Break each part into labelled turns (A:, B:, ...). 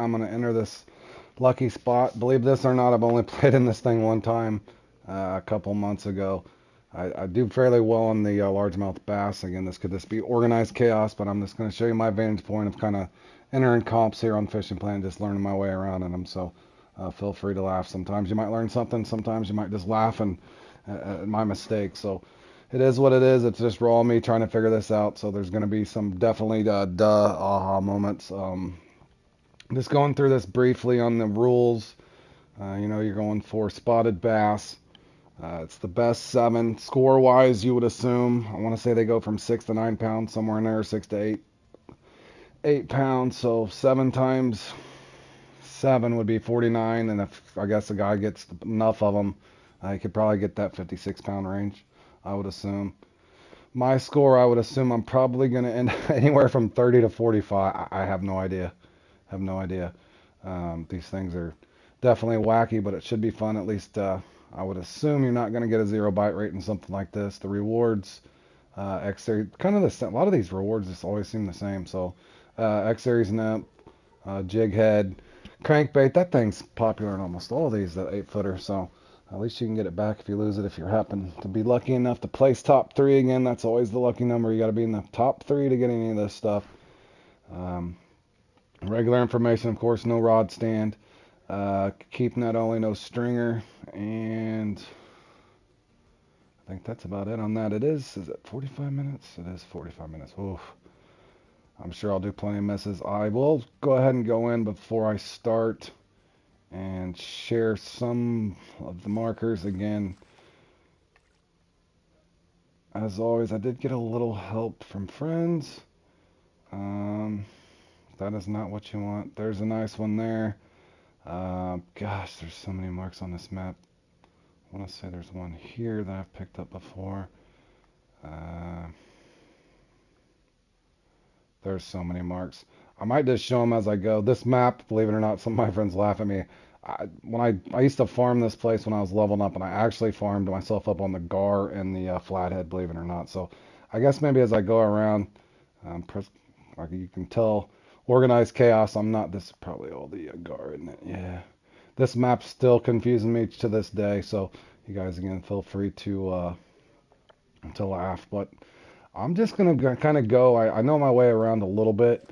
A: I'm going to enter this lucky spot. Believe this or not, I've only played in this thing one time a couple months ago. I do fairly well on the largemouth bass. Again, this could just be organized chaos, but I'm just going to show you my vantage point of kind of entering comps here on Fishing Planet, just learning my way around in them. So feel free to laugh. Sometimes you might learn something. Sometimes you might just laugh and at my mistake. So it is what it is. It's just raw me trying to figure this out. So there's going to be some definitely aha moments. Just going through this briefly on the rules. You know, you're going for spotted bass. It's the best 7. Score-wise, you would assume. I want to say they go from 6 to 9 pounds, somewhere in there, 6 to 8 pounds. So 7 times 7 would be 49. And if I guess the guy gets enough of them, he could probably get that 56-pound range, I would assume. My score, I would assume I'm probably going to end anywhere from 30 to 45. I have no idea. Have no idea. These things are definitely wacky, but it should be fun. At least I would assume you're not going to get a 0 bite rate in something like this. The rewards, X Series, kind of the same. A lot of these rewards just always seem the same. So X Series nymph, jig head, crankbait. That thing's popular in almost all of these, that 8-footer. So at least you can get it back if you lose it. If you happen to be lucky enough to place top 3 again, that's always the lucky number. You got to be in the top 3 to get any of this stuff. Regular information, of course, no rod stand. Keep net only, no stringer, and I think that's about it on that. Is it 45 minutes? It is 45 minutes. Oof. I'm sure I'll do plenty of misses. I will go ahead and go in before I start and share some of the markers again. As always, I did get a little help from friends. That is not what you want. There's a nice one there. Gosh, there's so many marks on this map. I want to say there's one here that I've picked up before. There's so many marks. I might just show them as I go. This map, believe it or not, some of my friends laugh at me. I used to farm this place when I was leveling up, and I actually farmed myself up on the gar and the flathead, believe it or not. So I guess maybe as I go around, like you can tell, organized chaos. I'm not. This is probably all the gar, isn't it? Yeah. This map's still confusing me to this day. So you guys again, feel free to laugh. But I'm just gonna kind of go. I know my way around a little bit.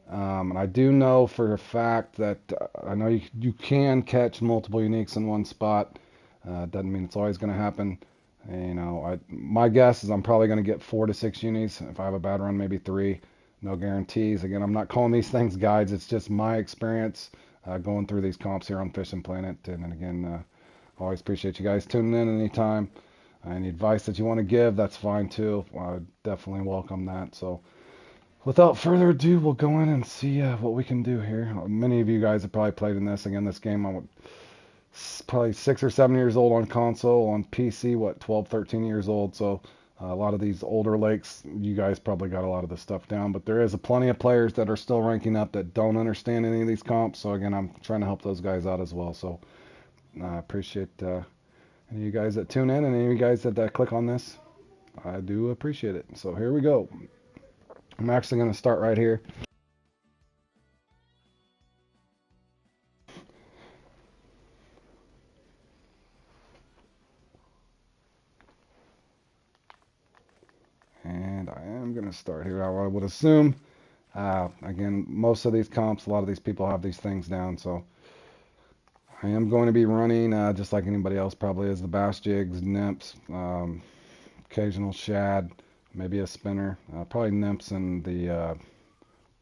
A: And I do know for a fact that I know you can catch multiple uniques in one spot. Doesn't mean it's always going to happen. You know, my guess is I'm probably going to get 4 to 6 unis. If I have a bad run, maybe 3. No guarantees. Again, I'm not calling these things guides. It's just my experience going through these comps here on Fishing Planet. And again, always appreciate you guys tuning in anytime. Any advice that you want to give, that's fine too. I would definitely welcome that. So. Without further ado, we'll go in and see what we can do here. Many of you guys have probably played in this. Again, this game, I'm probably 6 or 7 years old on console. On PC, 12, 13 years old. So a lot of these older lakes, you guys probably got a lot of the stuff down. But there is plenty of players that are still ranking up that don't understand any of these comps. So again, I'm trying to help those guys out as well. So I appreciate any of you guys that tune in and any of you guys that click on this. I do appreciate it. So here we go. I'm actually going to start right here. And I am going to start here. I would assume, again, most of these comps, a lot of these people have these things down. So I am going to be running, just like anybody else probably is, the bass jigs, nymphs, occasional shad, maybe a spinner. Probably nymphs and the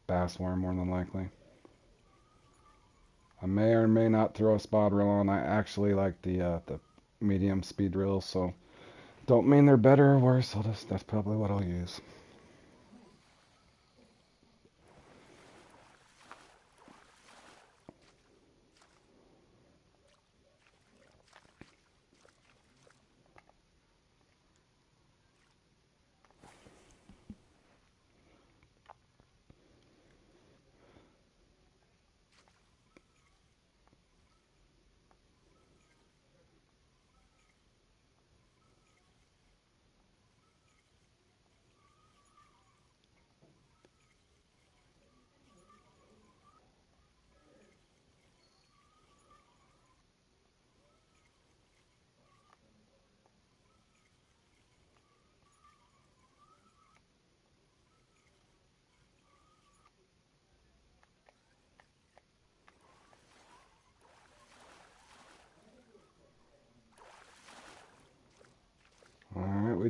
A: bass worm more than likely. I may or may not throw a spot reel on. I actually like the medium speed reels, so don't mean they're better or worse. That's probably what I'll use.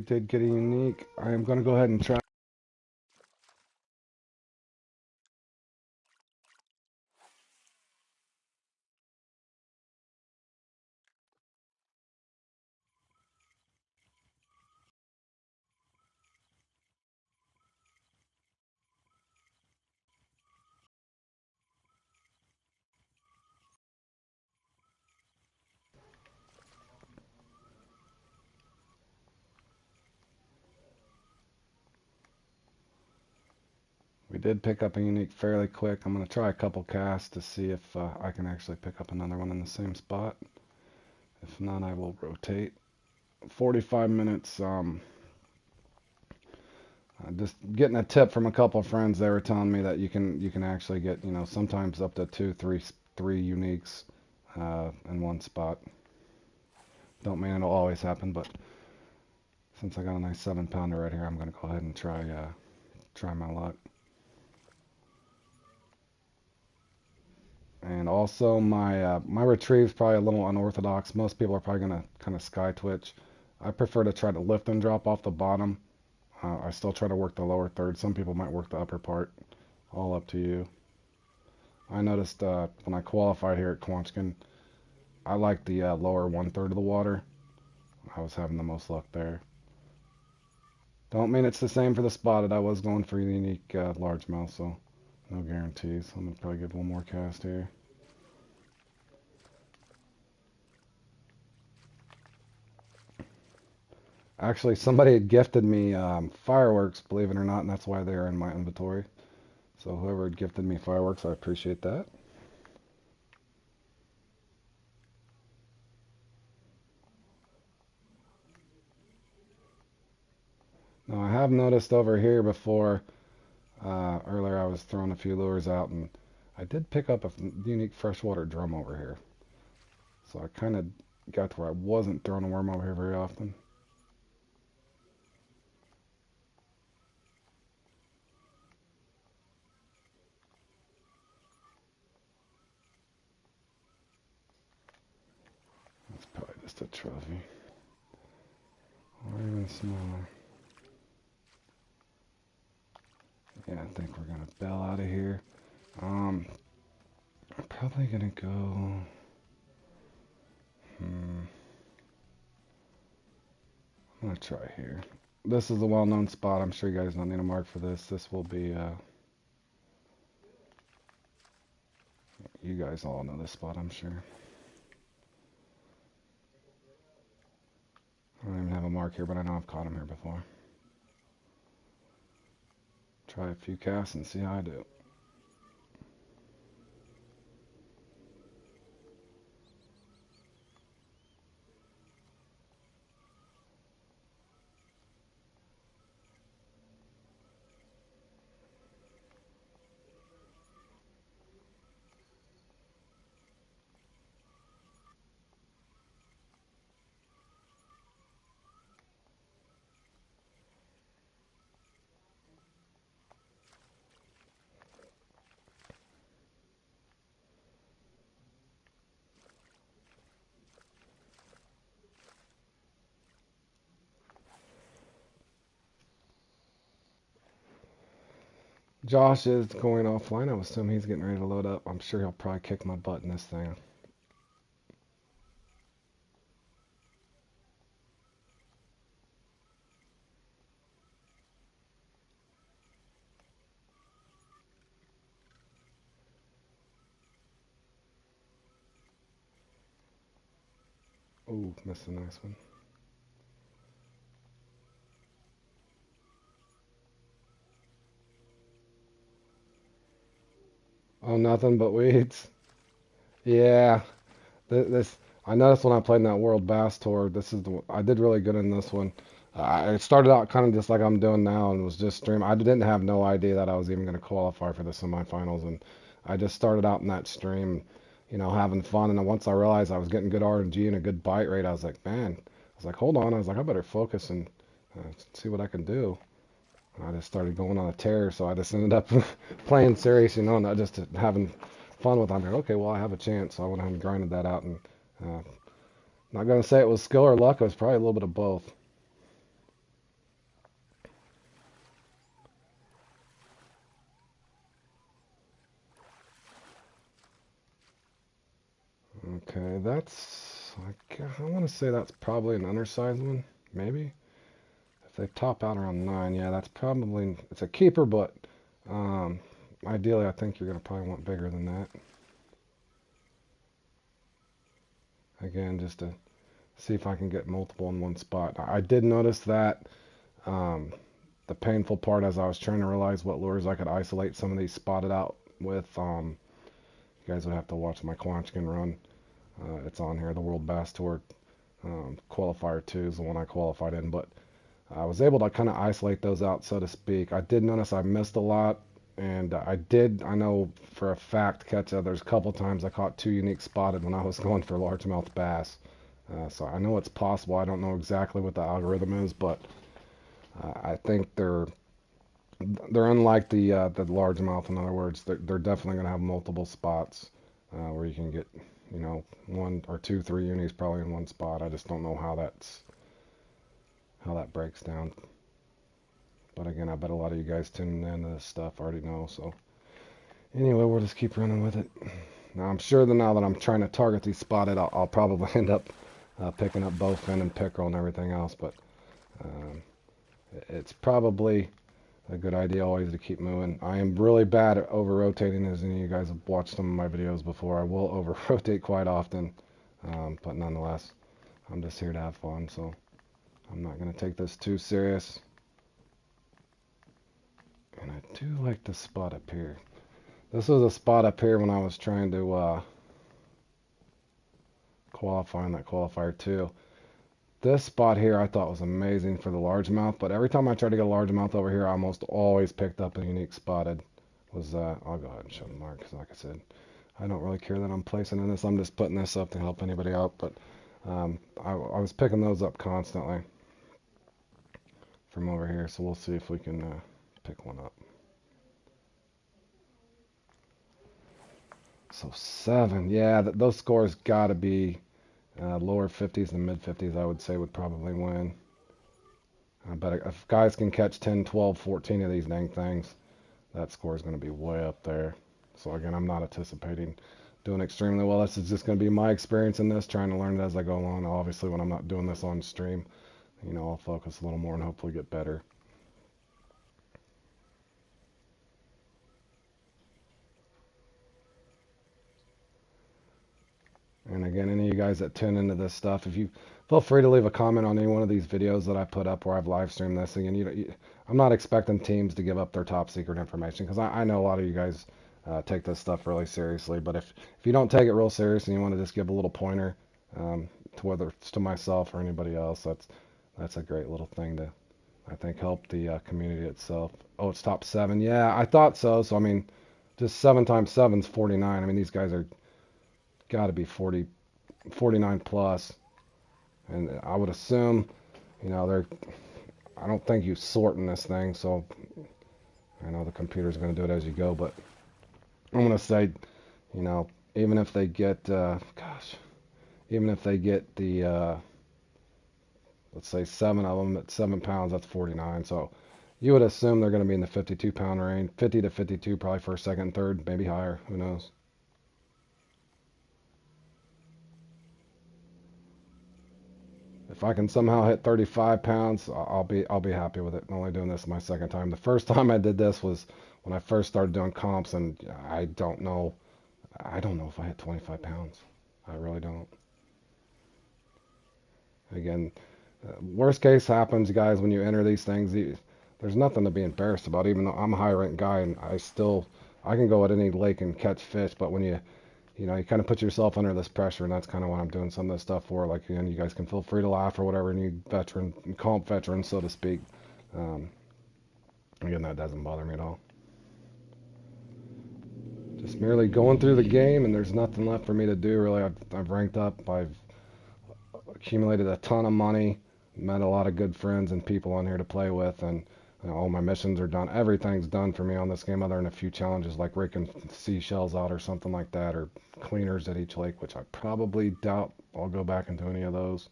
A: we did get a unique. I am going to go ahead and try. We did pick up a unique fairly quick. I'm going to try a couple casts to see if I can actually pick up another one in the same spot. If not, I will rotate. 45 minutes. Just getting a tip from a couple of friends. They were telling me that you can actually get, sometimes up to three uniques in one spot. Don't mean it'll always happen, but since I got a nice 7-pounder right here, I'm gonna go ahead and try my luck. And also my retrieve's probably a little unorthodox. Most people are probably gonna kind of sky twitch. I prefer to try to lift and drop off the bottom. I still try to work the lower third. Some people might work the upper part. All up to you. I noticed when I qualified here at Quanchkin, I like the lower 1/3 of the water. I was having the most luck there. Don't mean it's the same for the spotted. I was going for unique largemouth, so no guarantees. I'm gonna probably give one more cast here. Actually, somebody had gifted me fireworks, believe it or not, and that's why they're in my inventory. So whoever had gifted me fireworks, I appreciate that. Now I have noticed over here before, earlier I was throwing a few lures out, and I did pick up a unique freshwater drum over here. So I kind of got to where I wasn't throwing a worm over here very often. That's probably just a trophy. Or even smaller. Yeah, I think we're gonna bail out of here. I'm probably gonna go. I'm gonna try here. This is a well-known spot. I'm sure you guys don't need a mark for this. This will be. You guys all know this spot, I'm sure. I don't even have a mark here, but I know I've caught him here before. Try a few casts and see how I do. Josh is going offline. I assume he's getting ready to load up. I'm sure he'll probably kick my butt in this thing. Ooh, missed a nice one. Oh, nothing but weeds. Yeah, this I noticed when I played in that World Bass Tour. This is I did really good in this one. I started out kind of just like I'm doing now, and was just stream. I didn't have no idea that I was even going to qualify for the semifinals, and I just started out in that stream, having fun. And then once I realized I was getting good RNG and a good bite rate, I was like, man, I was like, hold on. I was like, I better focus and see what I can do. I just started going on a tear, so I just ended up playing serious, not just having fun with it. I'm like, okay, well, I have a chance, so I went ahead and grinded that out. And not going to say it was skill or luck, it was probably a little bit of both. Okay, that's, I want to say that's probably an undersized one, maybe. If they top out around 9, yeah, that's probably, it's a keeper, but um, ideally I think you're going to probably want bigger than that. Again, just to see if I can get multiple in one spot. I did notice that um, the painful part as I was trying to realize what lures I could isolate some of these spotted out with. You guys would have to watch my Quanchkin run. It's on here, the World Bass Tour Qualifier 2 is the one I qualified in, but I was able to kind of isolate those out, so to speak. I did notice I missed a lot, and I know for a fact, there's a couple times I caught 2 unique spotted when I was going for largemouth bass. So I know it's possible. I don't know exactly what the algorithm is, but I think they're unlike the largemouth. In other words, they're definitely going to have multiple spots where you can get, 1 or 2, 3 unis probably in one spot. I just don't know how that breaks down. But again, I bet a lot of you guys tuning into this stuff already know. So anyway, we'll just keep running with it. Now I'm sure that now that I'm trying to target these spotted, I'll probably end up picking up bowfin and pickerel and everything else. But it's probably a good idea always to keep moving. I am really bad at over rotating, as any of you guys have watched some of my videos before. I will over rotate quite often, but nonetheless, I'm just here to have fun. So I'm not going to take this too serious. And I do like the spot up here. This was a spot up here when I was trying to qualify in that qualifier 2. This spot here I thought was amazing for the largemouth, but every time I tried to get a largemouth over here, I almost always picked up a unique spotted. I'll go ahead and show the mark, because like I said, I don't really care that I'm placing in this. I'm just putting this up to help anybody out, but I was picking those up constantly from over here, so we'll see if we can pick one up. So 7, yeah, those scores got to be lower 50s and mid 50s, I would say, would probably win. But if guys can catch 10, 12, 14 of these dang things, that score is going to be way up there. So again, I'm not anticipating doing extremely well. This is just going to be my experience in this, trying to learn it as I go along. Obviously, when I'm not doing this on stream, I'll focus a little more and hopefully get better. And again, any of you guys that tune into this stuff, if you feel free to leave a comment on any one of these videos that I put up where I've live streamed this. Again, I'm not expecting teams to give up their top secret information, because I know a lot of you guys take this stuff really seriously. But if you don't take it real serious and you want to just give a little pointer to whether it's to myself or anybody else, that's a great little thing to, I think, help the community itself. Oh, it's top 7. Yeah, I thought so. So I mean, just 7 times 7 is 49. I mean, these guys are got to be 49 plus, and I would assume, I don't think you sort in this thing, so I know the computer's going to do it as you go, but I'm going to say, even if they get, even if they get the, let's say 7 of them at 7 pounds, that's 49, so you would assume they're going to be in the 52 pound range, 50 to 52 probably first, second, third, maybe higher, who knows. If I can somehow hit 35 pounds, I'll be happy with it. I'm only doing this my second time. The first time I did this was when I first started doing comps, and I don't know if I hit 25 pounds. I really don't. Again, worst case happens, guys, when you enter these things. There's nothing to be embarrassed about. Even though I'm a high ranked guy, and I can go at any lake and catch fish, but when you kind of put yourself under this pressure, and that's kind of what I'm doing some of this stuff for. Like, you guys can feel free to laugh or whatever, and you comp veterans, so to speak. Again, that doesn't bother me at all. Just merely going through the game, and there's nothing left for me to do, really. I've ranked up. I've accumulated a ton of money, met a lot of good friends and people on here to play with, and all my missions are done. Everything's done for me on this game, other than a few challenges like raking seashells out or something like that, or cleaners at each lake, which I probably doubt I'll go back and do any of those.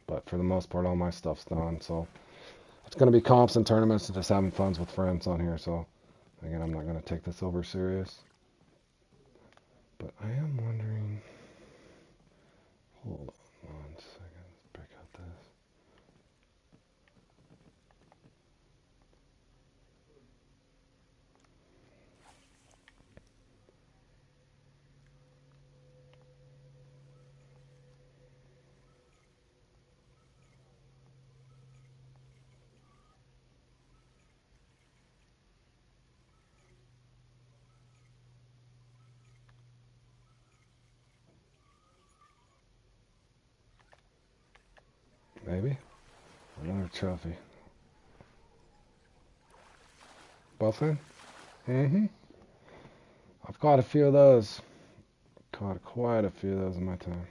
A: But for the most part, all my stuff's done. So it's going to be comps and tournaments and just having fun with friends on here. So again, I'm not going to take this over serious. But I am wondering, Another trophy. Buffin? Mm-hmm. I've caught a few of those. Caught quite a few of those in my time.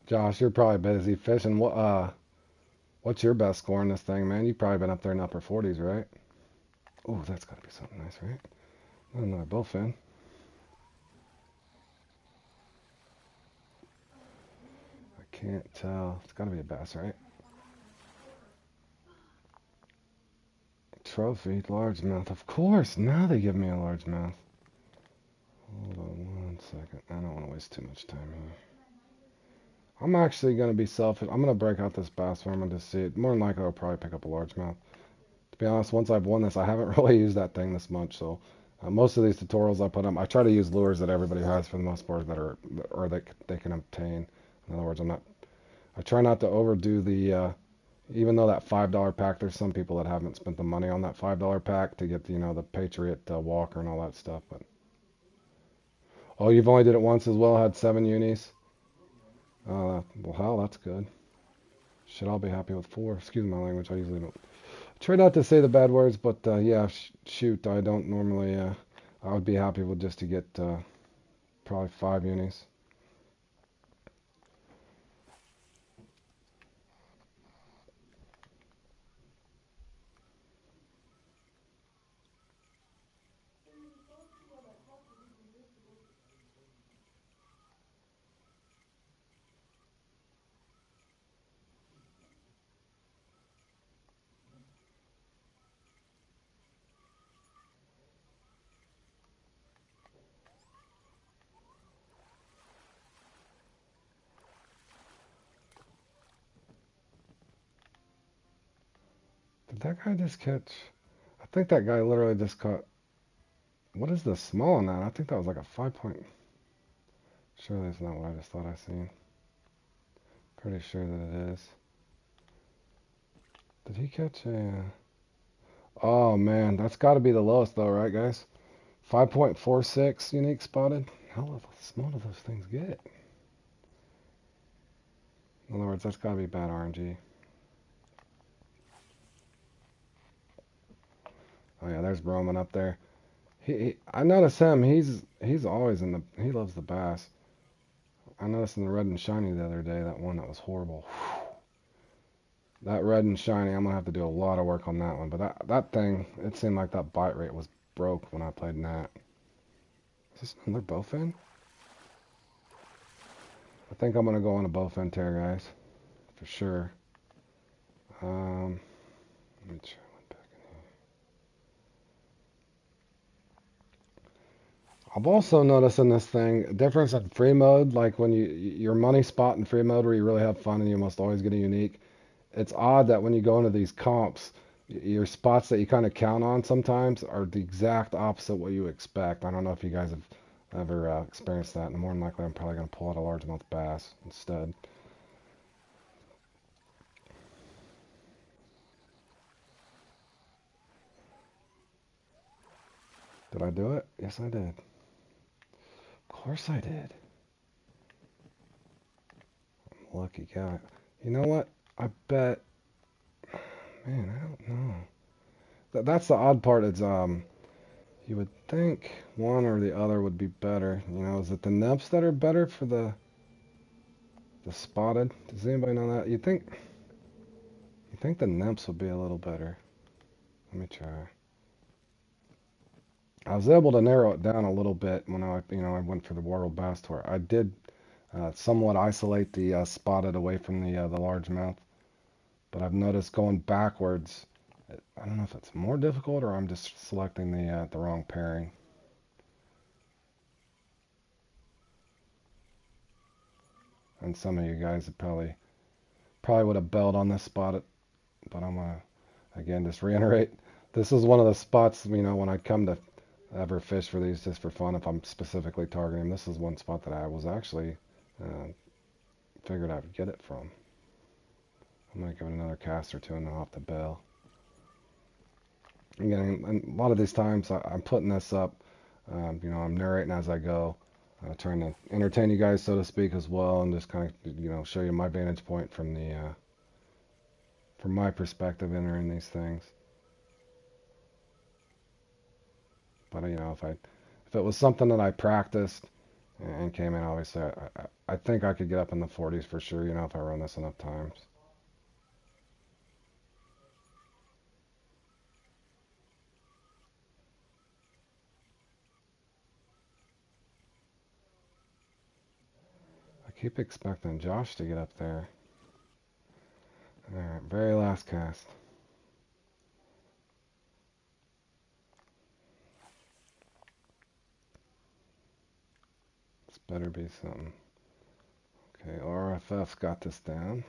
A: Josh, you're probably busy fishing. What's your best score in this thing, man? You've probably been up there in upper 40s, right? Oh, that's got to be something nice, right? Another bowfin. I can't tell. It's got to be a bass, right? Trophy, largemouth. Of course, now they give me a largemouth. Hold on 1 second. I don't want to waste too much time here. I'm actually going to be selfish. I'm going to break out this bass farm and just see it. More than likely, I'll probably pick up a largemouth. To be honest, once I've won this, I haven't really used that thing this much. So most of these tutorials I put up, I try to use lures that everybody has for the most part that are or that they can obtain. In other words, I try not to overdo the. Even though that $5 pack, there's some people that haven't spent the money on that $5 pack to get the Patriot Walker and all that stuff. But oh, you've only did it once as well. Had 7 unis. Well, hell, that's good. Should all be happy with 4. Excuse my language. I usually don't. Try not to say the bad words, but yeah, shoot, I don't normally. I would be happy with just to get probably 5 unis. Did that guy just catch? I think that guy literally just caught. What is the small on that? I think that was like a 5 point. Surely it's not what I just thought I seen. Pretty sure that it is. Did he catch a? Oh man, that's got to be the lowest though, right, guys? 5.46 unique spotted. How small do those things get? In other words, that's got to be bad RNG. Oh yeah, there's Roman up there. I noticed him. He's always in the. He loves the bass. I noticed in the red and shiny the other day that one that was horrible. That red and shiny, I'm gonna have to do a lot of work on that one. But that thing, it seemed like that bite rate was broke when I played Nat. Is this another bowfin? I think I'm gonna go on a bowfin tear, guys, for sure. Let me try one back in here. I've also noticed in this thing a difference in free mode, like when your money spot in free mode where you really have fun and you must always get a unique. It's odd that when you go into these comps, your spots that you kind of count on sometimes are the exact opposite what you expect. I don't know if you guys have ever experienced that, and more than likely I'm probably going to pull out a largemouth bass instead. Did I do it? Yes, I did. Of course I did. I'm a lucky guy. You know what? I bet. Man, I don't know. That's the odd part. Is you would think one or the other would be better. Is it the nymphs that are better for the spotted? Does anybody know that? You think the nymphs would be a little better? Let me try. I was able to narrow it down a little bit when I went for the World Bass Tour. I did somewhat isolate the spotted away from the largemouth, but I've noticed going backwards. I don't know if it's more difficult or I'm just selecting the wrong pairing. And some of you guys would probably would have bailed on this spot, but I'm gonna again just reiterate. This is one of the spots when I come to ever fish for these just for fun. If I'm specifically targeting, this is one spot that I was actually uh, figured I would get it from. I'm gonna give it another cast or two and then I'll have to bail. Again, and a lot of these times I'm putting this up, I'm narrating as I go, trying to entertain you guys, so to speak, as well, and just kind of, show you my vantage point from my perspective entering these things. But if it was something that I practiced and came in, obviously, I think I could get up in the 40s for sure, if I run this enough times. I keep expecting Josh to get up there. All right, very last cast. This better be something. Okay, RFF's got this down.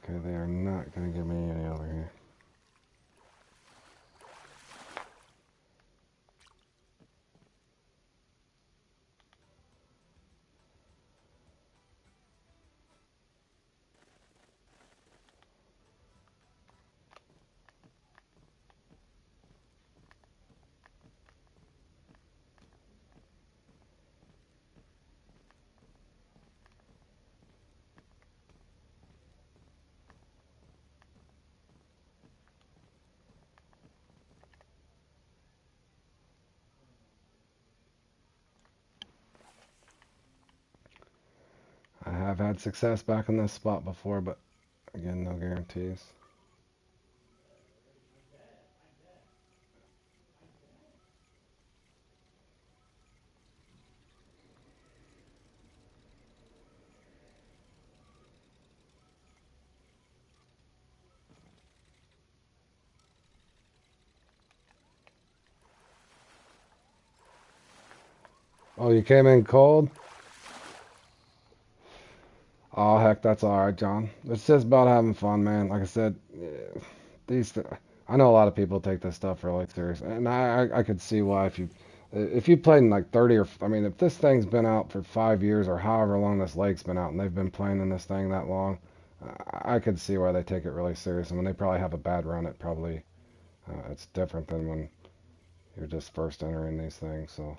A: Okay, they are not going to give me any over here. I have had success back in this spot before, but again, no guarantees. Oh, you came in cold? Oh, heck, that's all right, John. It's just about having fun, man. Like I said, these I know a lot of people take this stuff really serious, and I could see why if you played in like 30 or I mean if this thing's been out for 5 years or however long this lake's been out and they've been playing in this thing that long, I could see why they take it really serious. And when they probably have a bad run, it's different than when you're just first entering these things. So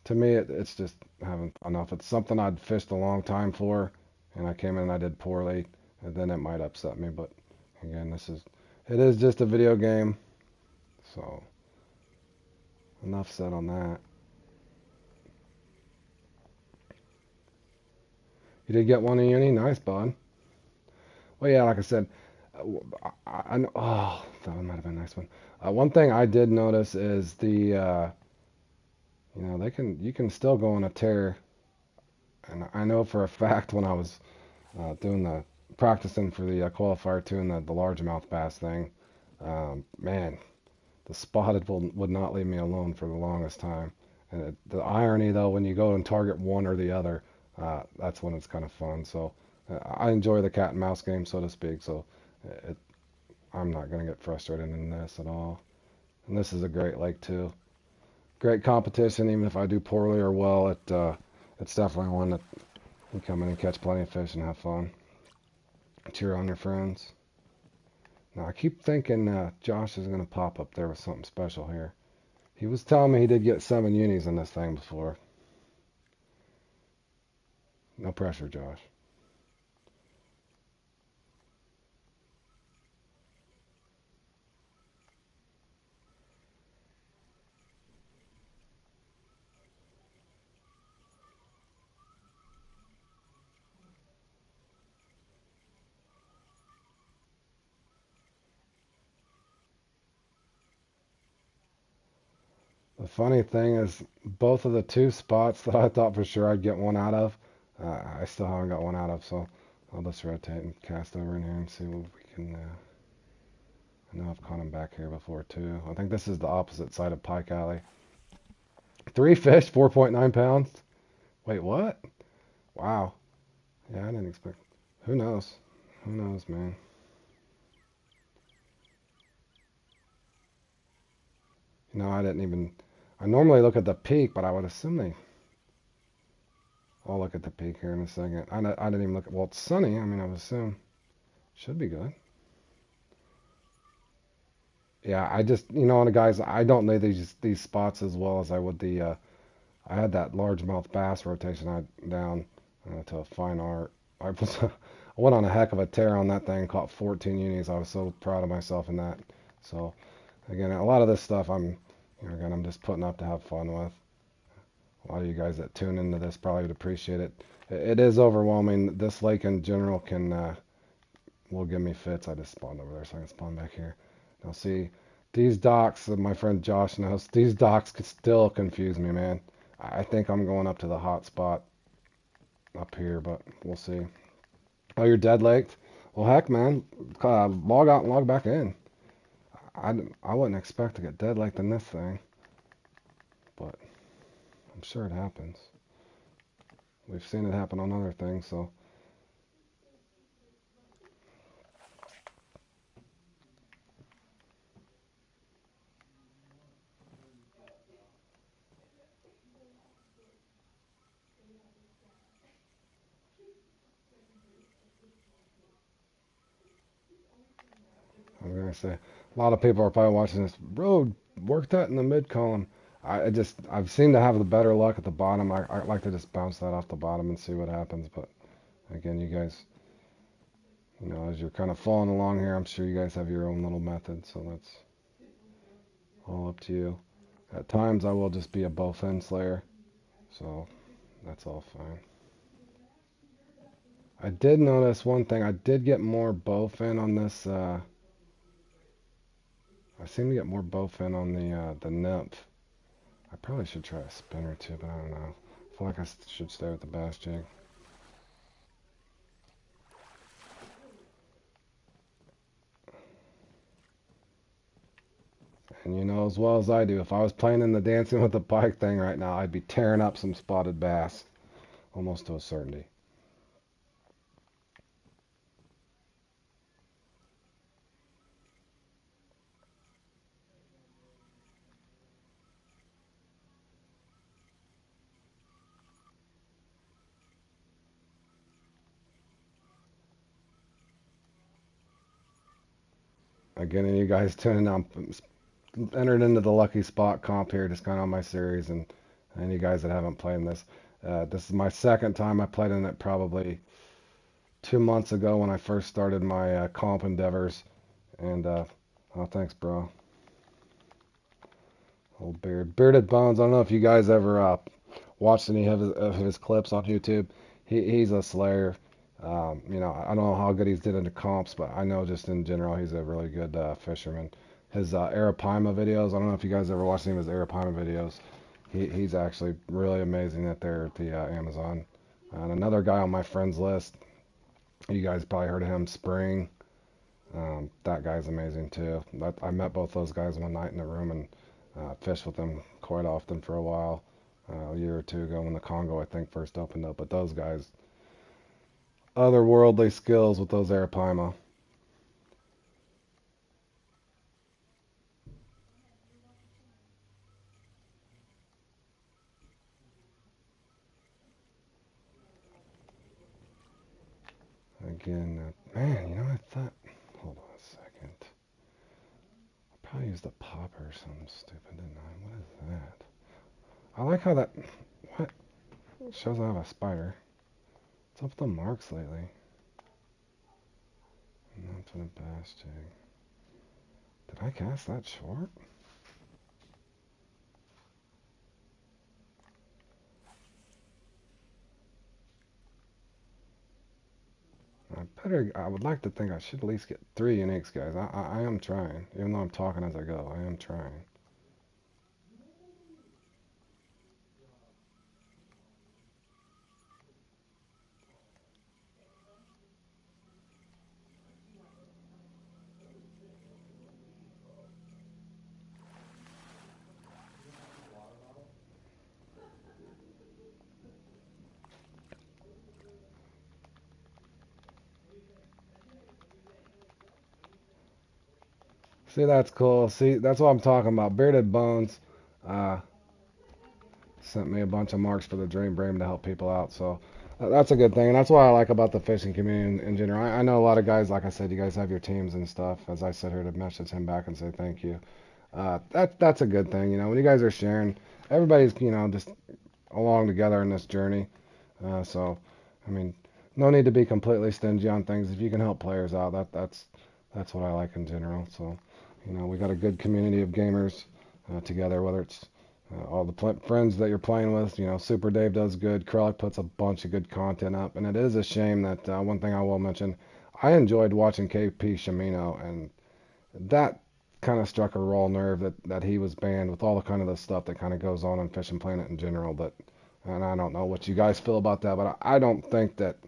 A: to me, it's just having fun. If it's something I'd fished a long time for, and I came in and I did poorly, then it might upset me. But again, it is just a video game, so enough said on that. You did get one in uni, nice, bud. Well, yeah, like I said, I know. Oh, that might have been a nice one. One thing I did notice is you can still go on a tear, and I know for a fact when I was doing the practicing for the qualifier too and the largemouth bass thing, man, the spotted would not leave me alone for the longest time. And the irony though, when you go and target one or the other, that's when it's kind of fun. So I enjoy the cat and mouse game, so to speak. So it, I'm not going to get frustrated in this at all. And this is a great lake too. Great competition, even if I do poorly or well. It's definitely one that you come in and catch plenty of fish and have fun. Cheer on your friends. Now I keep thinking Josh is going to pop up there with something special here. He was telling me he did get 7 unis in this thing before. No pressure, Josh. The funny thing is, both of the two spots that I thought for sure I'd get one out of, I still haven't got one out of. So I'll just rotate and cast over in here and see what we can. I know I've caught him back here before too. I think this is the opposite side of Pike Alley. 3 fish, 4.9 pounds. Wait, what? Wow. Yeah, I didn't expect. Who knows? Who knows, man? I didn't even. I normally look at the peak, but I would assume they. I'll look at the peak here in a second. I didn't even look at. Well, it's sunny. I mean, I would assume should be good. Yeah, I just, guys, I don't know these spots as well as I would the. I had that largemouth bass rotation down to a fine art. I was, I went on a heck of a tear on that thing. Caught 14 unis. I was so proud of myself in that. So again, a lot of this stuff again, I'm just putting up to have fun with. A lot of you guys that tune into this probably would appreciate it. It is overwhelming. This lake in general will give me fits. I just spawned over there, so I can spawn back here. Now see, these docks, my friend Josh knows, these docks could still confuse me, man. I think I'm going up to the hot spot up here, but we'll see. Oh, you're dead laked? Well, heck, man. Log out and log back in. I wouldn't expect to get dead laked in this thing, but I'm sure it happens. We've seen it happen on other things, so. I was gonna say, a lot of people are probably watching this. Bro, work that in the mid column. I've seemed to have the better luck at the bottom. I like to just bounce that off the bottom and see what happens. But again, you guys, as you're kind of following along here, I'm sure you guys have your own little method. So that's all up to you. At times, I will just be a bowfin slayer. So that's all fine. I did notice one thing. I did get more bowfin on this. I seem to get more bowfin on the nymph. I probably should try a spinner too, but I don't know. I feel like I should stay with the bass jig. And you know as well as I do, if I was playing in the Dancing with the Pike thing right now, I'd be tearing up some spotted bass, almost to a certainty. Again, and you guys tuning in, entered into the lucky spot comp here, just kind of on my series, and you guys that haven't played in this, this is my second time. I played in it probably 2 months ago when I first started my comp endeavors, and oh, thanks, bro. Old bearded bones. I don't know if you guys ever watched any of his clips on YouTube. He's a slayer. I don't know how good he's did in the comps, but I know just in general he's a really good fisherman. His Arapaima videos. I don't know if you guys ever watched any of his Arapaima videos. He's actually really amazing at the Amazon. And another guy on my friends list. You guys probably heard of him, Spring. That guy's amazing too. I met both those guys one night in the room and fished with them quite often for a while. A year or two ago when the Congo, I think, first opened up. But those guys, otherworldly skills with those Arapaima. Again, man, I thought, hold on a second. I probably used a popper or something stupid, didn't I? What is that? I like how that, what? It shows I have a spider. What's up with the marks lately? Not for the bass jig. Did I cast that short? I would like to think I should at least get 3 uniques, guys. I am trying. Even though I'm talking as I go, I am trying. See, that's cool. See, that's what I'm talking about. Bearded Bones uh, sent me a bunch of marks for the Dream Bream to help people out. So that's a good thing. And that's what I like about the fishing community in general. I know a lot of guys, like I said, you guys have your teams and stuff. As I sit here to message him back and say thank you. That's a good thing. You know, when you guys are sharing, everybody's, just along together in this journey. So, I mean, no need to be completely stingy on things. If you can help players out, that's what I like in general. So, we got a good community of gamers together. Whether it's all the friends that you're playing with, Super Dave does good. Krellick puts a bunch of good content up, and it is a shame that one thing I will mention, I enjoyed watching KP Shimino, and that kind of struck a raw nerve that he was banned with all the kind of the stuff that kind of goes on Fishing Planet in general. But and I don't know what you guys feel about that, but I don't think that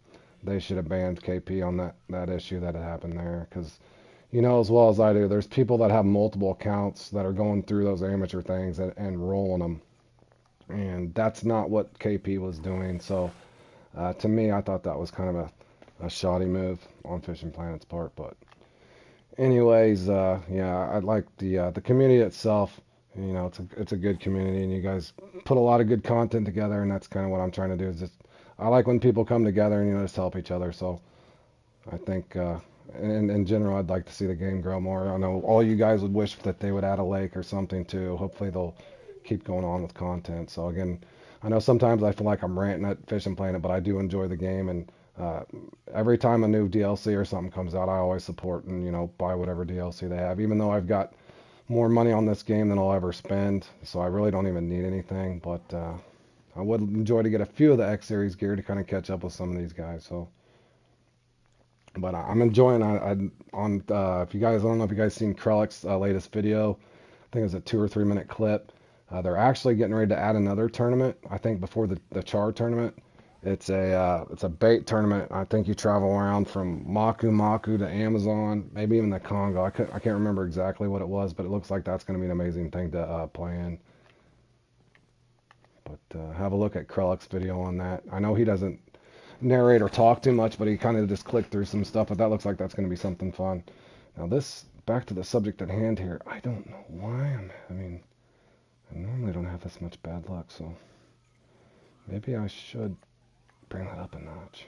A: they should have banned KP on that issue that had happened there, because as well as I do, there's people that have multiple accounts that are going through those amateur things and rolling them, and that's not what KP was doing. So to me, I thought that was kind of a shoddy move on Fishing Planet's part, but. Anyways, yeah, I like the community itself. It's a good community, and you guys put a lot of good content together, and that's kind of what I'm trying to do. Is just I like when people come together and just help each other. So I think, in general, I'd like to see the game grow more. I know all you guys would wish that they would add a lake or something too. Hopefully they'll keep going on with content. So again, I know sometimes I feel like I'm ranting at Fishing Planet, but I do enjoy the game, and uh, every time a new DLC or something comes out, I always support and buy whatever DLC they have, even though I've got more money on this game than I'll ever spend, so I really don't even need anything. But I would enjoy to get a few of the X Series gear to kind of catch up with some of these guys. So, but I'm enjoying. If you guys, I don't know if you guys seen Krellick's latest video. I think it's a 2 or 3 minute clip. They're actually getting ready to add another tournament. I think before the Char tournament. It's a bait tournament. I think you travel around from Maku Maku to Amazon, maybe even the Congo. I can't remember exactly what it was, but it looks like that's going to be an amazing thing to play in. But have a look at Krellick's video on that. I know he doesn't narrate or talk too much, but he kind of just clicked through some stuff. But that looks like that's going to be something fun. Now back to the subject at hand here. I don't know why I normally don't have this much bad luck, so maybe I should bring that up a notch.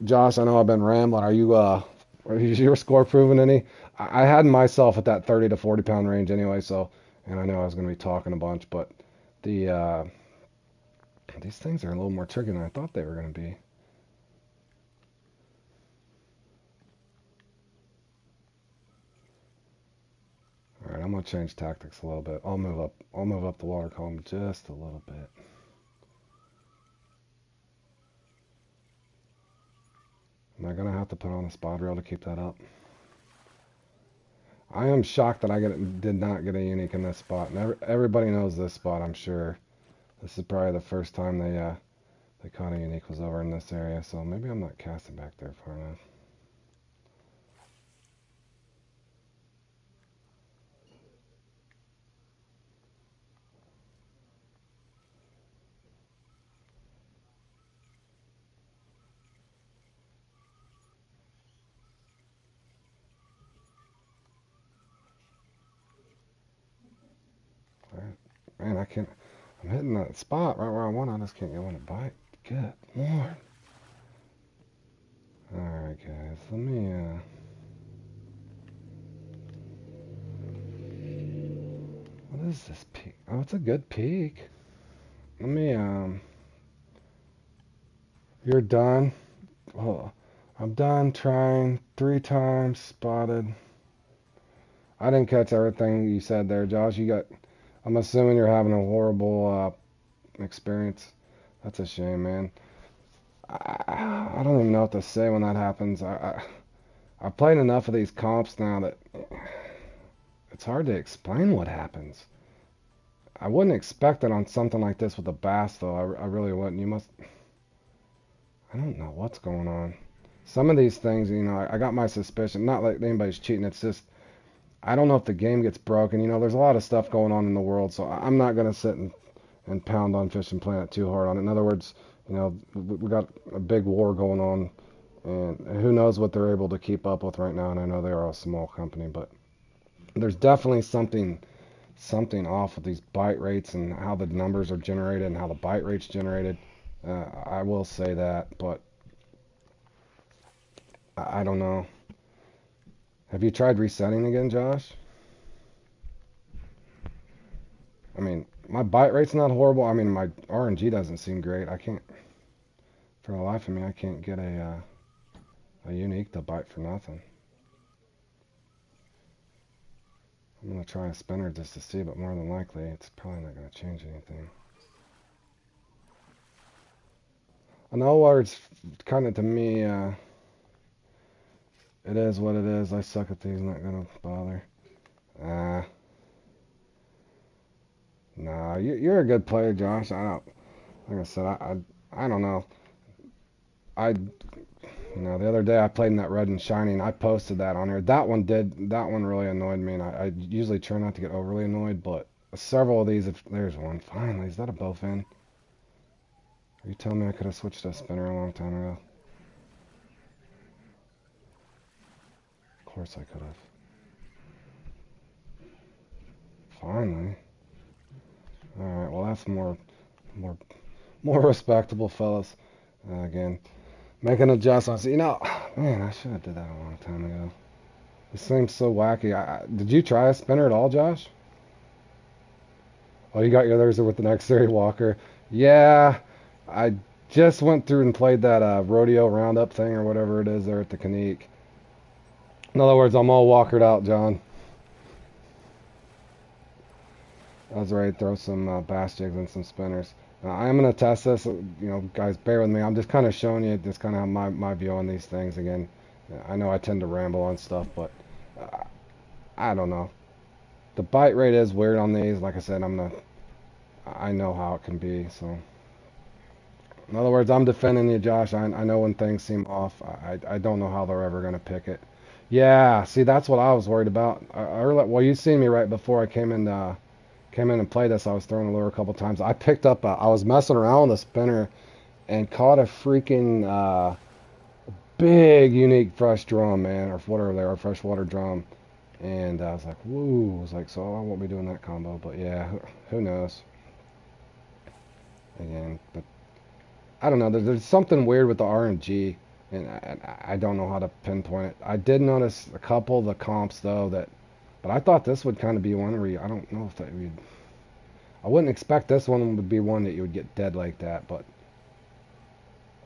A: Josh, I know I've been rambling. Is your score proving any? I had myself at that 30 to 40 pound range anyway, so, and I know I was going to be talking a bunch, but the these things are a little more tricky than I thought they were going to be. All right, I'm going to change tactics a little bit. I'll move up the water column just a little bit. Am I going to have to put on a spot reel to keep that up? I am shocked that I did not get a unique in this spot. And everybody knows this spot, I'm sure. This is probably the first time they caught a unique was over in this area, so maybe I'm not casting back there far enough. All right. Man, I'm hitting that spot right where I want. I just can't get one to bite. Good Lord. Alright, guys. Let me, what is this peak? Oh, it's a good peak. Let me, you're done. Oh, I'm done trying 3 times. Spotted. I didn't catch everything you said there, Josh. I'm assuming you're having a horrible, experience. That's a shame, man. I don't even know what to say when that happens. I've played enough of these comps now that it's hard to explain what happens. I wouldn't expect it on something like this with a bass, though. I really wouldn't. I don't know what's going on. Some of these things, I got my suspicion. Not like anybody's cheating. It's just, I don't know if the game gets broken. There's a lot of stuff going on in the world, so I'm not going to sit and pound on Fishing Planet too hard on it. In other words, we got a big war going on And who knows what they're able to keep up with right now. And I know they are a small company, but there's definitely something off with these bite rates and how the numbers are generated and how the bite rates generated. I will say that, but I don't know. Have you tried resetting again, Josh? I mean, my bite rate's not horrible. I mean, my RNG doesn't seem great. I can't, for the life of me, I can't get a unique to bite for nothing. I'm gonna try a spinner just to see, but more than likely, it's probably not gonna change anything. I know where it's kind of to me, it is what it is. I suck at these, not gonna bother. Uh, nah, you're a good player, Josh. I don't, like I said, I don't know. I the other day I played in that red and shiny, and I posted that on here. That one really annoyed me, and I usually try not to get overly annoyed, but several of these, if there's one, finally, is that a bowfin? Are you telling me I could have switched to a spinner a long time ago? Of course I could have. Finally. Alright, well that's more, more respectable, fellas. Again, making adjustments. Man, I should have did that a long time ago. This seems so wacky. Did you try a spinner at all, Josh? Oh, you got your others with the next series Walker. Yeah, I just went through and played that rodeo roundup thing or whatever it is there at the Kanique. In other words, I'm all walkered out, John. I was ready to throw some bass jigs and some spinners. I am going to test this. Guys, bear with me. I'm just kind of showing you just kind of my view on these things again. I know I tend to ramble on stuff, but uh, I don't know. The bite rate is weird on these. Like I said, I know how it can be. So, in other words, I'm defending you, Josh. I know when things seem off. I don't know how they're ever going to pick it. Yeah, see, that's what I was worried about. Well, you seen me right before I came in and played this. I was throwing a lure a couple times. I was messing around with a spinner and caught a freaking big, unique fresh drum, man, or whatever they are, freshwater drum. And I was like, woo. I was like, so I won't be doing that combo. But yeah, who knows? Again, but I don't know. There's something weird with the RNG, and I don't know how to pinpoint it. I did notice a couple of the comps, though, but I thought this would kind of be one where I don't know if that would. I wouldn't expect this one would be one that you would get dead like that, but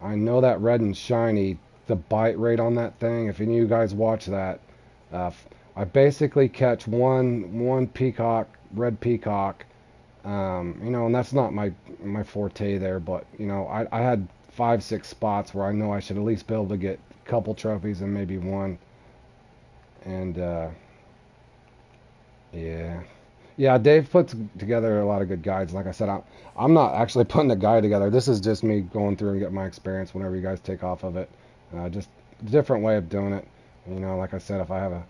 A: I know that red and shiny, the bite rate on that thing. If any of you guys watch that, uh, I basically catch one peacock, red peacock, and that's not my forte there, but I had 5, 6 spots where I know I should at least be able to get a couple trophies and maybe one, and yeah. Yeah, Dave puts together a lot of good guides. Like I said, I'm not actually putting a guide together. This is just me going through and getting my experience whenever you guys take off of it. Just a different way of doing it. Like I said, if I have a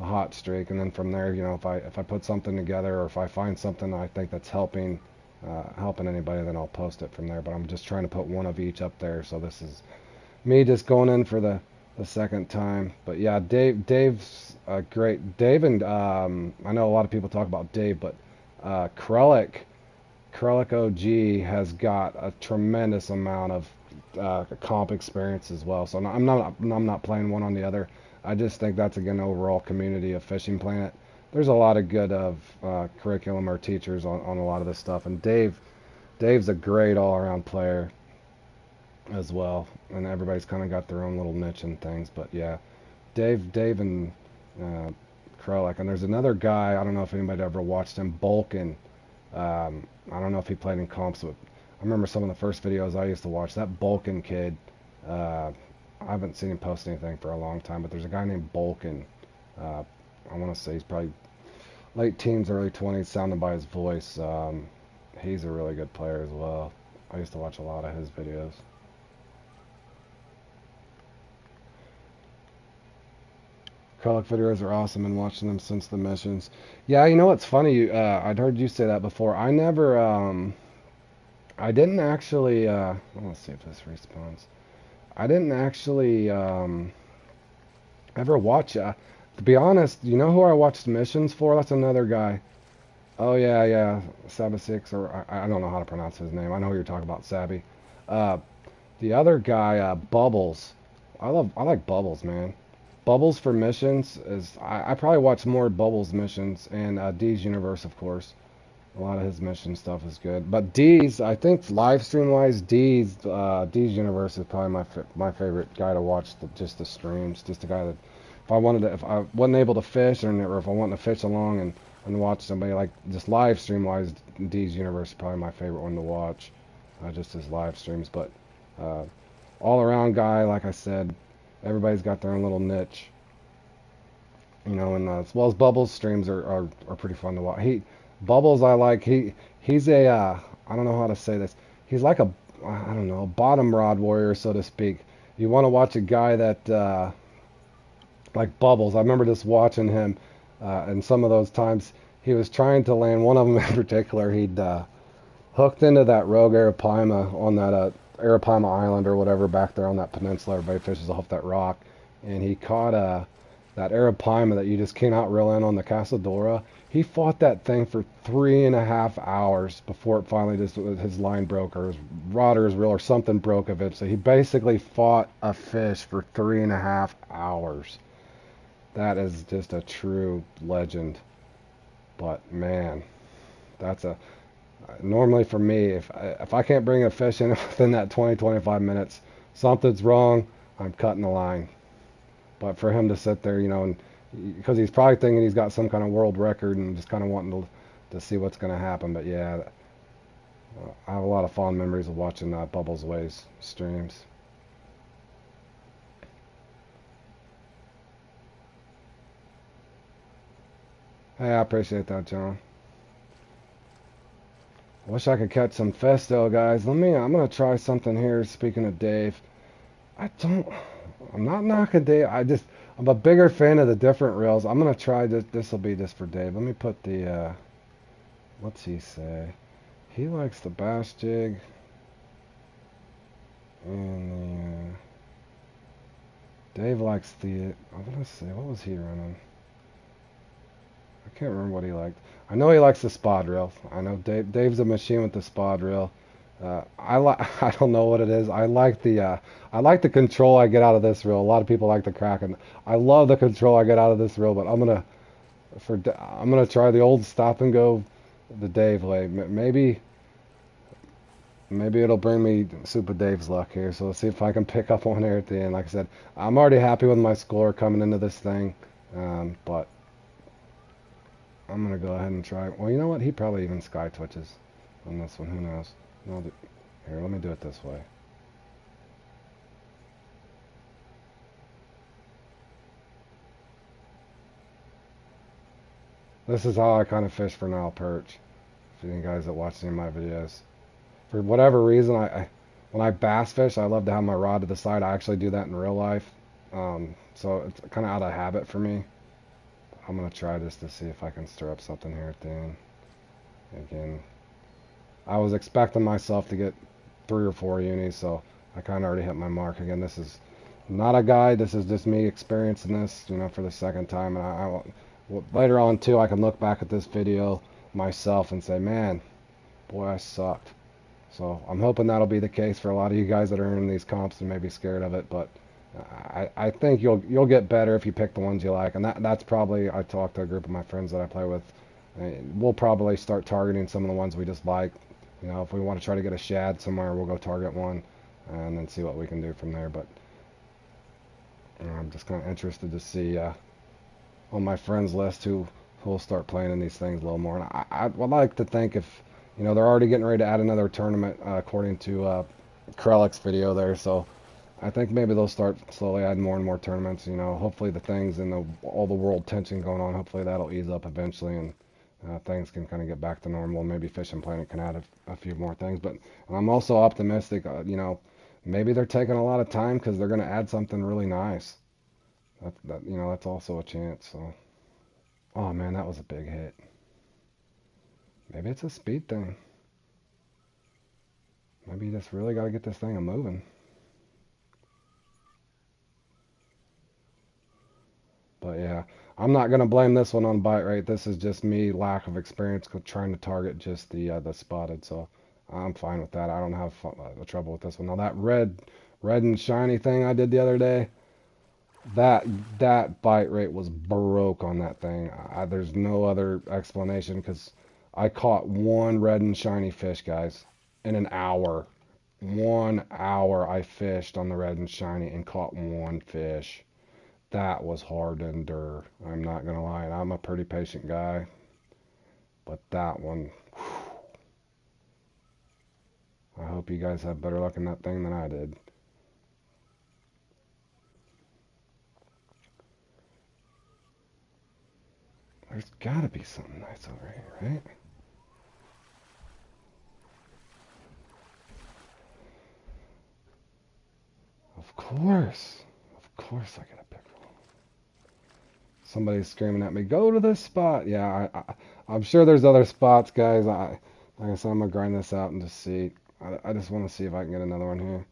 A: hot streak, and then from there, if I put something together, or if I find something I think that's helping anybody, then I'll post it from there. But I'm just trying to put one of each up there. So this is me just going in for the second time. But yeah, Dave's great. Dave and I know a lot of people talk about Dave, but Krellick OG has got a tremendous amount of comp experience as well. So I'm not playing one on the other. I just think that's again overall community of Fishing Planet. There's a lot of good of curriculum or teachers on a lot of this stuff, and Dave's a great all-around player as well, and everybody's kind of got their own little niche and things. But yeah, Dave and uh, Krellick, and there's another guy. I don't know if anybody ever watched him, Bulkin. I don't know if he played in comps, but I remember some of the first videos I used to watch. That Bulkin kid, I haven't seen him post anything for a long time, but there's a guy named Bulkin. Uh, I want to say he's probably late teens, early 20s, sounding by his voice. He's a really good player as well. I used to watch a lot of his videos. Krellick videos are awesome and watching them since the missions. Yeah, what's funny? I'd heard you say that before. I didn't actually, let's see if this responds. I didn't actually ever watch. To be honest, you know who I watched missions for? That's another guy. Oh yeah, yeah, Sabba Six, or I don't know how to pronounce his name. I know who you're talking about, Sabby. Uh, the other guy, Bubbles. I like Bubbles, man. Bubbles for missions is I probably watch more Bubbles missions and D's Universe, of course. A lot of his mission stuff is good, but D's I think live stream wise, D's Universe is probably my favorite guy to watch just the streams. Just the guy that if I wasn't able to fish or if I wanted to fish along and watch somebody like just live stream wise, D's Universe is probably my favorite one to watch. Just his live streams, but uh, all around guy, like I said, everybody's got their own little niche, you know, and as well as Bubbles streams are pretty fun to watch. Bubbles I like. He's a I don't know how to say this. He's like a I don't know, bottom rod warrior, so to speak. You want to watch a guy that like Bubbles. I remember just watching him, and some of those times he was trying to land. One of them in particular, he'd hooked into that rogue arapaima on that arapaima island or whatever back there on that peninsula. Everybody fishes off that rock, and he caught that arapaima that you just cannot reel in on the Casadora. He fought that thing for 3.5 hours before it finally just his line broke or his rod or his reel or something broke of it. So he basically fought a fish for 3.5 hours. That is just a true legend. But man, that's a normally for me, if I can't bring a fish in within that 20-25 minutes, something's wrong. I'm cutting the line. But for him to sit there, you know, and because he's probably thinking he's got some kind of world record and just kind of wanting to see what's going to happen. But yeah, I have a lot of fond memories of watching Bubbles Ways streams. Hey, I appreciate that, John. Wish I could catch some Festo, guys. I'm gonna try something here. Speaking of Dave, I don't, I'm not knocking Dave. I'm a bigger fan of the different reels. I'm gonna try this. This will be just for Dave. Let me put what's he say? He likes the bass jig and Dave likes the. I'm gonna say, what was he running? I can't remember what he liked. I know he likes the spot reel. I know Dave's a machine with the spot reel. I like. I don't know what it is. I like the control I get out of this reel. A lot of people like the Kraken. I love the control I get out of this reel, but I'm gonna try the old stop and go, the Dave way. Maybe it'll bring me Super Dave's luck here. So let's see if I can pick up one here at the end. Like I said, I'm already happy with my score coming into this thing, but I'm gonna go ahead and try. Well, you know what? He probably even sky twitches on this one. Who knows? No, here, let me do it this way. This is how I kind of fish for Nile perch. For you guys that watch any of my videos, for whatever reason, when I bass fish, I love to have my rod to the side. I actually do that in real life, so it's kind of out of habit for me. I'm gonna try this to see if I can stir up something here at the end. Again, I was expecting myself to get 3 or 4 unis, so I kind of already hit my mark. Again, this is not a guide. This is just me experiencing this, you know, for the second time. And later on too, I can look back at this video myself and say, man, boy, I sucked. So I'm hoping that'll be the case for a lot of you guys that are in these comps and may be scared of it. But I think you'll get better if you pick the ones you like. And that's probably, I talked to a group of my friends that I play with. We'll probably start targeting some of the ones we just like. You know, if we want to try to get a shad somewhere, we'll go target one and then see what we can do from there. But I'm just kind of interested to see on my friends list who'll start playing in these things a little more. And I would like to think if, you know, they're already getting ready to add another tournament according to Krellick's video there. So I think maybe they'll start slowly adding more and more tournaments. You know, hopefully the things and all the world tension going on, hopefully that'll ease up eventually and things can kind of get back to normal. Maybe Fishing Planet can add a few more things. But I'm also optimistic, you know, maybe they're taking a lot of time because they're going to add something really nice. You know, that's also a chance. So, oh man, that was a big hit. Maybe it's a speed thing. Maybe you just really got to get this thing a moving. I'm not gonna blame this one on bite rate. This is just me lack of experience trying to target just the spotted. So I'm fine with that. I don't have trouble with this one. Now that red and shiny thing I did the other day, that that bite rate was broke on that thing. There's no other explanation because I caught one red and shiny fish, guys, in an hour. 1 hour I fished on the red and shiny and caught one fish. That was hard to endure. I'm not gonna lie. And I'm a pretty patient guy, but that one, I hope you guys have better luck in that thing than I did. There's gotta be something nice over here, right? Of course. Of course I get a pickerel. Somebody's screaming at me, go to this spot. Yeah, I'm sure there's other spots, guys. Like I said, I'm gonna grind this out and just see. I just want to see if I can get another one here.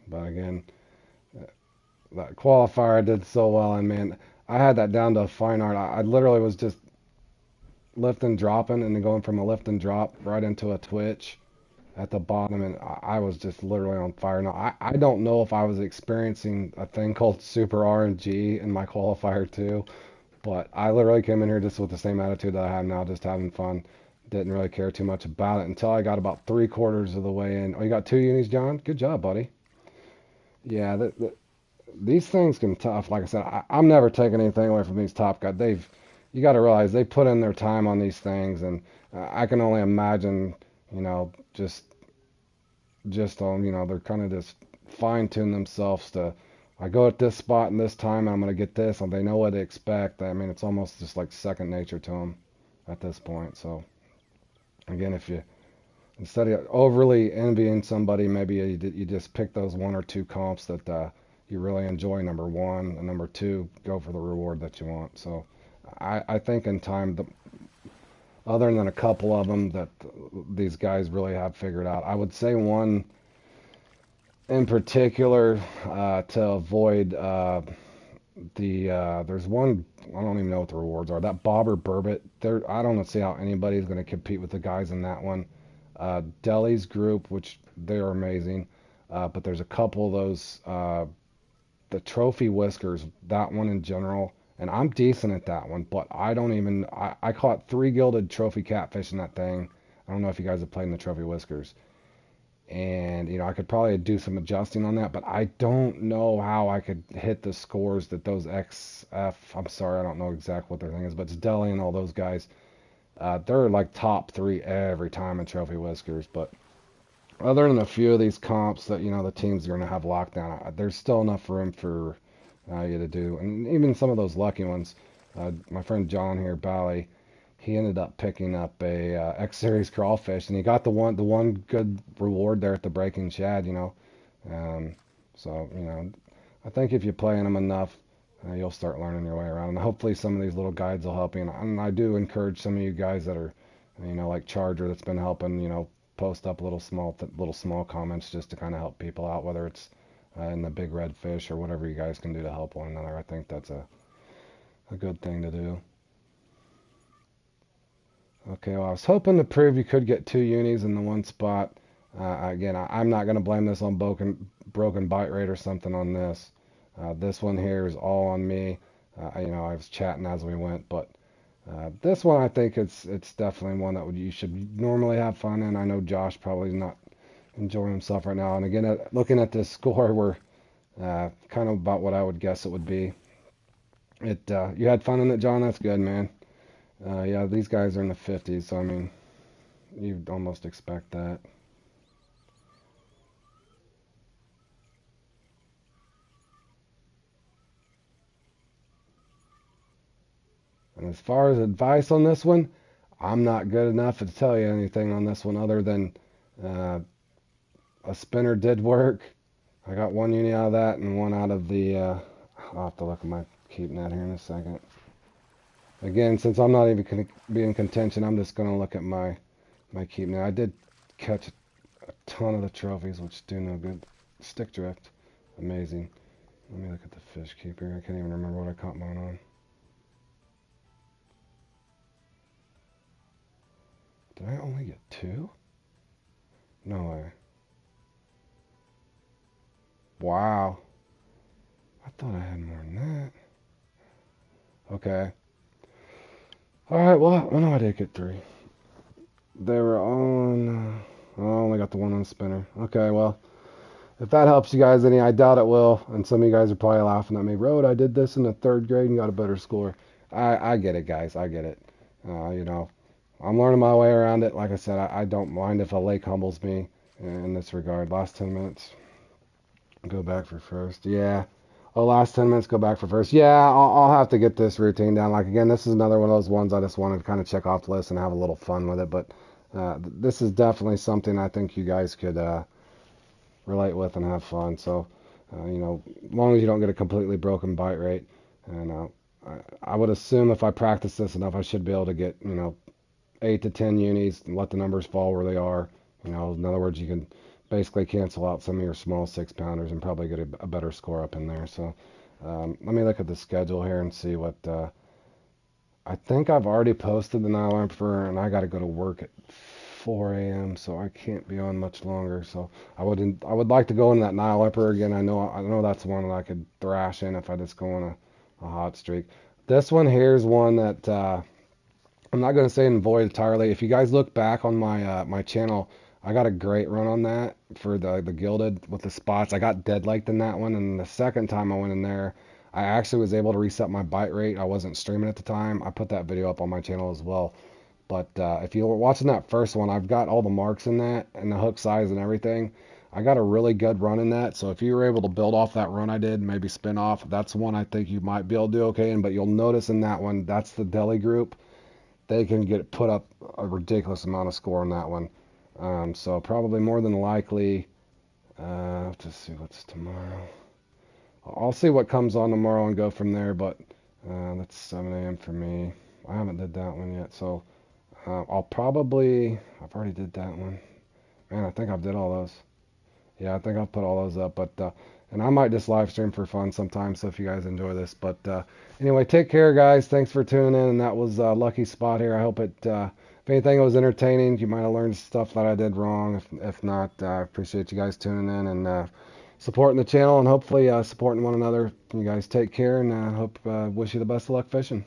A: But again, that qualifier I did so well, and man, I had that down to a fine art. I literally was just lift and dropping, and then going from a lift and drop right into a twitch at the bottom, and I was just literally on fire. Now, I don't know if I was experiencing a thing called super RNG in my qualifier too, but I literally came in here just with the same attitude that I have now, just having fun. Didn't really care too much about it until I got about 3/4 of the way in. Oh, you got two unis, John? Good job, buddy. Yeah, these things can tough. Like I said, I'm never taking anything away from these top guys. You got to realize they put in their time on these things, and I can only imagine, you know, just on, they're kind of just fine tune themselves to. I go at this spot and this time, and I'm gonna get this, and they know what to expect. I mean, it's almost just like second nature to them at this point. So again, if you instead of overly envying somebody, maybe you just pick those one or two comps that you really enjoy. Number one, and number two, go for the reward that you want. So I think in time, other than a couple of them that these guys really have figured out, I would say one in particular to avoid there's one. I don't even know what the rewards are. That bobber burbot. There, I don't see how anybody's going to compete with the guys in that one. Deli's group, which they're amazing, but there's a couple of those. The trophy whiskers, that one in general, and I'm decent at that one, but I don't even. I caught 3 gilded trophy catfish in that thing. I don't know if you guys have played in the trophy whiskers, and I could probably do some adjusting on that, but I don't know how I could hit the scores that those XF. I'm sorry, I don't know exactly what their thing is, but it's Deli and all those guys. They're like top three every time in trophy whiskers, but other than a few of these comps that the teams are going to have locked down, there's still enough room for you to do, and even some of those lucky ones. My friend John here, Bally, he ended up picking up a X Series crawfish, and he got the one good reward there at the Breaking Shad. Um, so I think if you're playing them enough, you'll start learning your way around, and hopefully some of these little guides will help you. And I do encourage some of you guys that are, like Charger, that's been helping, post up little small comments just to kind of help people out, whether it's in the big red fish or whatever you guys can do to help one another. I think that's a good thing to do. Okay, well, I was hoping to prove you could get two unis in the one spot. Again, I'm not going to blame this on broken bite rate or something on this. This one here is all on me. I was chatting as we went, but this one I think it's definitely one that you should normally have fun in. I know Josh probably is not enjoying himself right now. And again, looking at this score, we're kind of about what I would guess it would be. You had fun in it, John. That's good, man. Yeah, these guys are in the 50s, so I mean, you'd almost expect that. And as far as advice on this one, I'm not good enough to tell you anything on this one other than uh, a spinner did work. I got one uni out of that and one out of the. I'll have to look at my keep net here in a second. Again, since I'm not even going to be in contention, I'm just going to look at my keep. Now, I did catch a ton of the trophies, which do no good. Stick drift. Amazing. Let me look at the fish keeper. I can't even remember what I caught mine on. Did I only get 2? No way. Wow. I thought I had more than that. Okay. Alright, well, I know I did get 3. They were on... I only got the one on the spinner. Okay, well, if that helps you guys any, I doubt it will. And some of you guys are probably laughing at me. Road, I did this in the 3rd grade and got a better score. I get it, guys. I get it. You know, I'm learning my way around it. Like I said, I don't mind if a lake humbles me in this regard. Last 10 minutes, go back for first. Yeah. Oh, last 10 minutes, go back for first. Yeah, I'll have to get this routine down. Like, again, this is another one of those ones I just wanted to kind of check off the list and have a little fun with it. But this is definitely something I think you guys could relate with and have fun. So, you know, as long as you don't get a completely broken bite rate. And I would assume if I practice this enough, I should be able to get, you know, 8 to 10 unis and let the numbers fall where they are. You know, in other words, you can basically cancel out some of your small 6-pounders and probably get a better score up in there. So let me look at the schedule here and see what. I think I've already posted the Nile Emperor, and I got to go to work at 4 a.m. so I can't be on much longer. So I would like to go in that Nile Emperor again. I know that's one that I could thrash in if I just go on a hot streak. This one here is one that I'm not going to say and avoid entirely. If you guys look back on my channel, I got a great run on that for the gilded with the spots. I got dead liked in that one, and the second time I went in there, I actually was able to reset my bite rate. I wasn't streaming at the time. I put that video up on my channel as well. But if you were watching that first one, I've got all the marks in that and the hook size and everything. I got a really good run in that. So if you were able to build off that run I did, maybe spin off, that's one I think you might be able to do okay in. But you'll notice in that one, that's the deli group. They can get put up a ridiculous amount of score on that one. So probably more than likely, let's see what's tomorrow. I'll see what comes on tomorrow and go from there. But that's 7 a.m. for me. I haven't did that one yet, so I've already did that one. Man, I think I've did all those. Yeah, I think I've put all those up, but and I might just live stream for fun sometime. So if you guys enjoy this, but anyway, take care, guys. Thanks for tuning in, and that was Lucky Spot here. I hope if anything, it was entertaining. You might have learned stuff that I did wrong. If not, I appreciate you guys tuning in and supporting the channel, and hopefully supporting one another. You guys take care, and hope wish you the best of luck fishing.